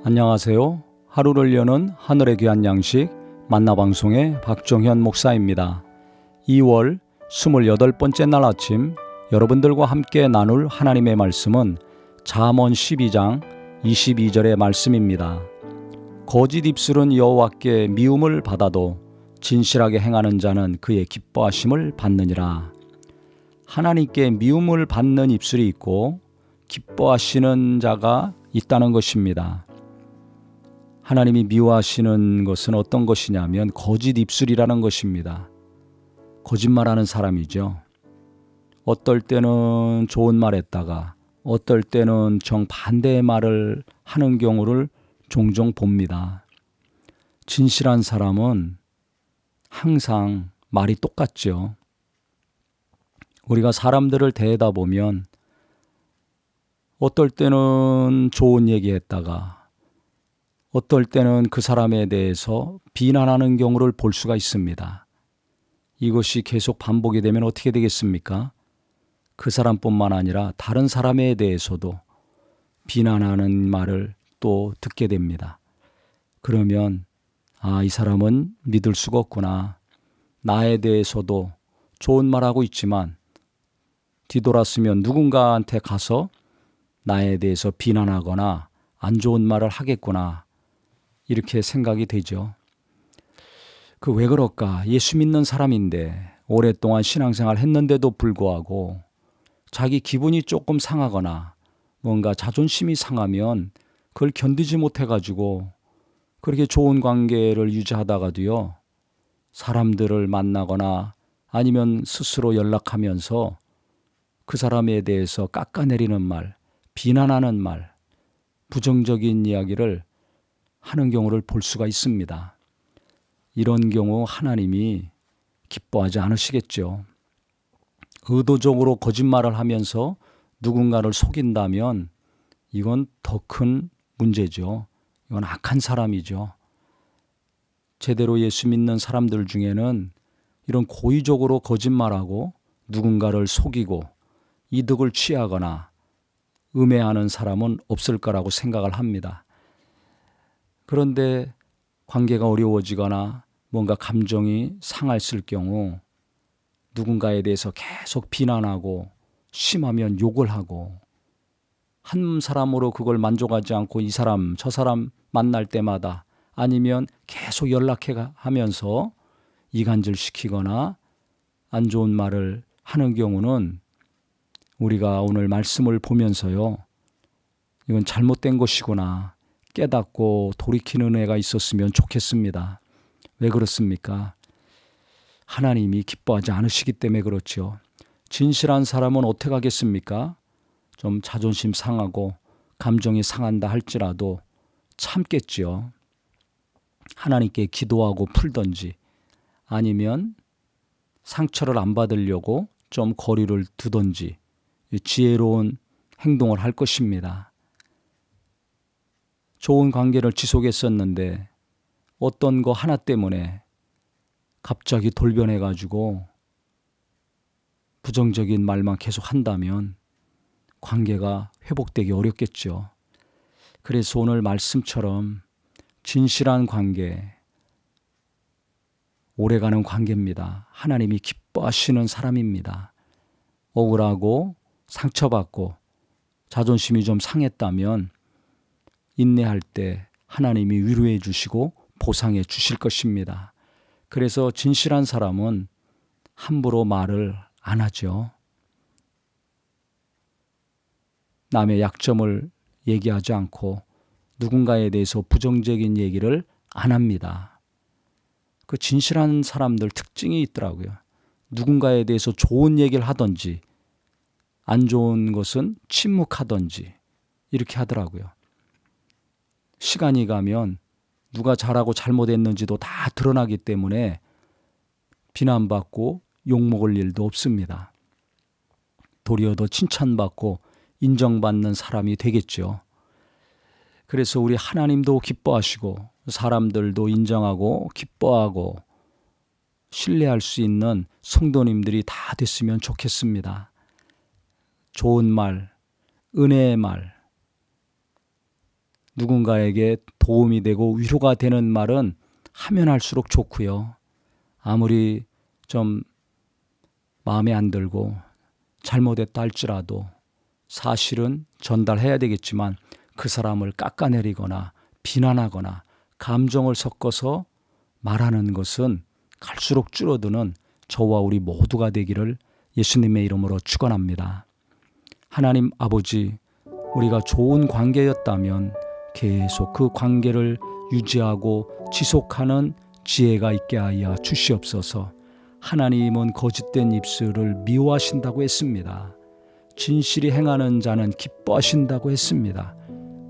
안녕하세요. 하루를 여는 하늘의 귀한 양식 만나방송의 박종현 목사입니다. 2월 28번째 날 아침 여러분들과 함께 나눌 하나님의 말씀은 잠언 12장 22절의 말씀입니다. 거짓 입술은 여호와께 미움을 받아도 진실하게 행하는 자는 그의 기뻐하심을 받느니라. 하나님께 미움을 받는 입술이 있고 기뻐하시는 자가 있다는 것입니다. 하나님이 미워하시는 것은 어떤 것이냐면 거짓 입술이라는 것입니다. 거짓말하는 사람이죠. 어떨 때는 좋은 말 했다가 어떨 때는 정반대의 말을 하는 경우를 종종 봅니다. 진실한 사람은 항상 말이 똑같죠. 우리가 사람들을 대하다 보면 어떨 때는 좋은 얘기했다가 어떨 때는 그 사람에 대해서 비난하는 경우를 볼 수가 있습니다. 이것이 계속 반복이 되면 어떻게 되겠습니까? 그 사람뿐만 아니라 다른 사람에 대해서도 비난하는 말을 또 듣게 됩니다. 그러면 이 사람은 믿을 수가 없구나. 나에 대해서도 좋은 말하고 있지만 뒤돌았으면 누군가한테 가서 나에 대해서 비난하거나 안 좋은 말을 하겠구나. 이렇게 생각이 되죠. 왜 그럴까? 예수 믿는 사람인데 오랫동안 신앙생활 했는데도 불구하고 자기 기분이 조금 상하거나 뭔가 자존심이 상하면 그걸 견디지 못해가지고 그렇게 좋은 관계를 유지하다가도요, 사람들을 만나거나 아니면 스스로 연락하면서 그 사람에 대해서 깎아내리는 말, 비난하는 말, 부정적인 이야기를 하는 경우를 볼 수가 있습니다. 이런 경우 하나님이 기뻐하지 않으시겠죠. 의도적으로 거짓말을 하면서 누군가를 속인다면 이건 더 큰 문제죠. 이건 악한 사람이죠. 제대로 예수 믿는 사람들 중에는 이런 고의적으로 거짓말하고 누군가를 속이고 이득을 취하거나 음해하는 사람은 없을 거라고 생각을 합니다. 그런데 관계가 어려워지거나 뭔가 감정이 상했을 경우 누군가에 대해서 계속 비난하고 심하면 욕을 하고 한 사람으로 그걸 만족하지 않고 이 사람 저 사람 만날 때마다 아니면 계속 연락해 하면서 이간질시키거나 안 좋은 말을 하는 경우는 우리가 오늘 말씀을 보면서요, 이건 잘못된 것이구나 깨닫고 돌이키는 애가 있었으면 좋겠습니다. 왜 그렇습니까? 하나님이 기뻐하지 않으시기 때문에 그렇죠. 진실한 사람은 어떻게 하겠습니까? 좀 자존심 상하고 감정이 상한다 할지라도 참겠죠. 하나님께 기도하고 풀든지 아니면 상처를 안 받으려고 좀 거리를 두든지 지혜로운 행동을 할 것입니다. 좋은 관계를 지속했었는데 어떤 거 하나 때문에 갑자기 돌변해가지고 부정적인 말만 계속 한다면 관계가 회복되기 어렵겠죠. 그래서 오늘 말씀처럼 진실한 관계, 오래가는 관계입니다. 하나님이 기뻐하시는 사람입니다. 억울하고 상처받고 자존심이 좀 상했다면 인내할 때 하나님이 위로해 주시고 보상해 주실 것입니다. 그래서 진실한 사람은 함부로 말을 안 하죠. 남의 약점을 얘기하지 않고 누군가에 대해서 부정적인 얘기를 안 합니다. 그 진실한 사람들 특징이 있더라고요. 누군가에 대해서 좋은 얘기를 하든지 안 좋은 것은 침묵하든지 이렇게 하더라고요. 시간이 가면 누가 잘하고 잘못했는지도 다 드러나기 때문에 비난받고 욕먹을 일도 없습니다. 도리어 더 칭찬받고 인정받는 사람이 되겠죠. 그래서 우리 하나님도 기뻐하시고 사람들도 인정하고 기뻐하고 신뢰할 수 있는 성도님들이 다 됐으면 좋겠습니다. 좋은 말, 은혜의 말, 누군가에게 도움이 되고 위로가 되는 말은 하면 할수록 좋고요. 아무리 좀 마음에 안 들고 잘못했다 할지라도 사실은 전달해야 되겠지만 그 사람을 깎아내리거나 비난하거나 감정을 섞어서 말하는 것은 갈수록 줄어드는 저와 우리 모두가 되기를 예수님의 이름으로 축원합니다. 하나님 아버지, 우리가 좋은 관계였다면 계속 그 관계를 유지하고 지속하는 지혜가 있게 하여 주시옵소서. 하나님은 거짓된 입술을 미워하신다고 했습니다. 진실이 행하는 자는 기뻐하신다고 했습니다.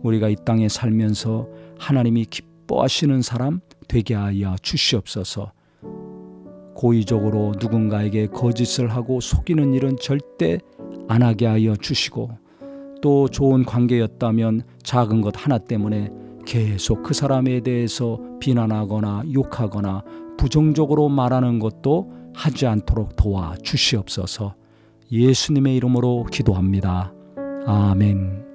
우리가 이 땅에 살면서 하나님이 기뻐하시는 사람 되게 하여 주시옵소서. 고의적으로 누군가에게 거짓을 하고 속이는 일은 절대 안 하게 하여 주시고, 또 좋은 관계였다면 작은 것 하나 때문에 계속 그 사람에 대해서 비난하거나 욕하거나 부정적으로 말하는 것도 하지 않도록 도와 주시옵소서. 예수님의 이름으로 기도합니다. 아멘.